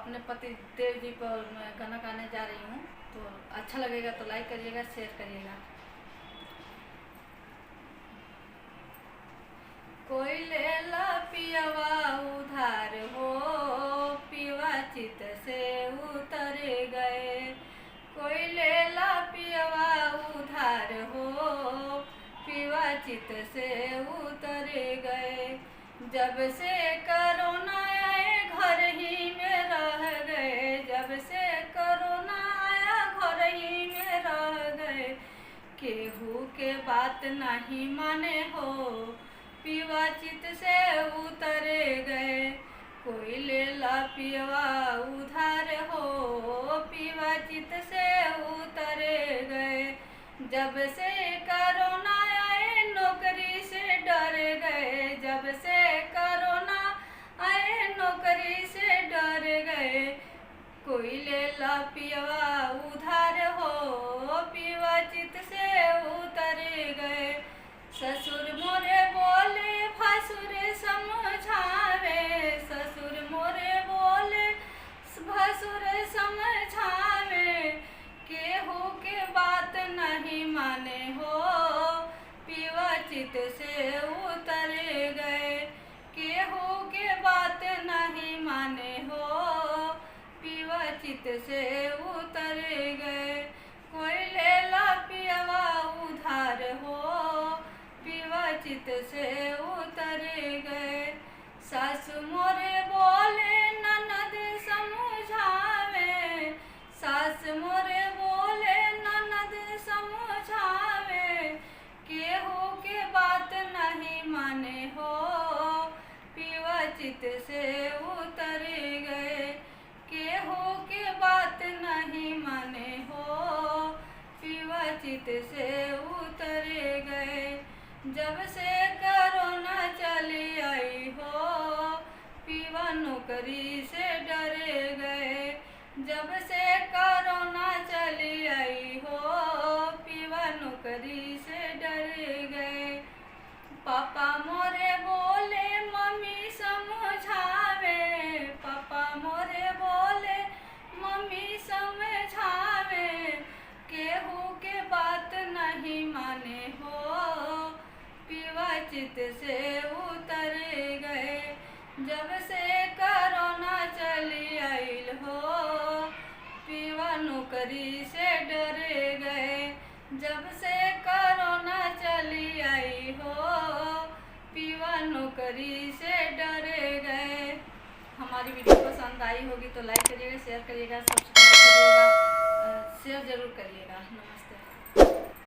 अपने पति देव जी पर मैं गाना गाने जा रही हूँ। तो अच्छा लगेगा तो लाइक करिएगा, शेयर करिएगा। कोई लेला पियवा उधार हो, पियवा चित से उतर गए। कोई लेला पियवा उधार हो, पियवा चित से उतर गए। जब से कोरोना आए घर ही में रह गए। जब से कोरोना आया घर ही में रह गए। केहू के बात नहीं माने हो, पियवा चित से उतर गए। कोई लेला पियवा उधार हो, पियवा चित से उतर गए। जब से कोरोना आए नौकरी से डर गए। जब से कोरोना आए नौकरी से डर गए। कोई लेला पियवा उधार हो, पियवा चित से उतर गए। ससुर मोरे बोले भसुर समझावे। ससुर मोरे बोले भसुर समझावे। केहू के बात नहीं माने हो, पियवा चित से उतर गए। केहू के बात नहीं माने हो, पियवा चित से उतर गए। कोई लेला पियवा उधार हो, पियवा चित से उतर गए। सासु मोरे बोले ननद समझावे। सास मोरे बोले ननद समझावे। केहू के बात नहीं माने हो, पियवा चित से उतर गए। केहू के बात नहीं माने हो, पियवा चित से उतर गए। जब से कोरोना चली आई हो, पियवा नौकरी से डर गए। जब से कोरोना चली आई हो, पियवा नौकरी से डर गए। पापा मोरे बोले मम्मी समझावे। पापा मोरे बोले मम्मी समझावे। केहू के बात नहीं माने हो, पियवा चित से उतर गए। जब से कोरोना चली आइल हो, पियवा नौकरी से डर गए। जब से कोरोना चली आई हो, पियवा नौकरी से डर गए। हमारी वीडियो पसंद आई होगी तो लाइक करिएगा, शेयर करिएगा, सब्सक्राइब करिएगा, शेयर जरूर करिएगा। नमस्ते।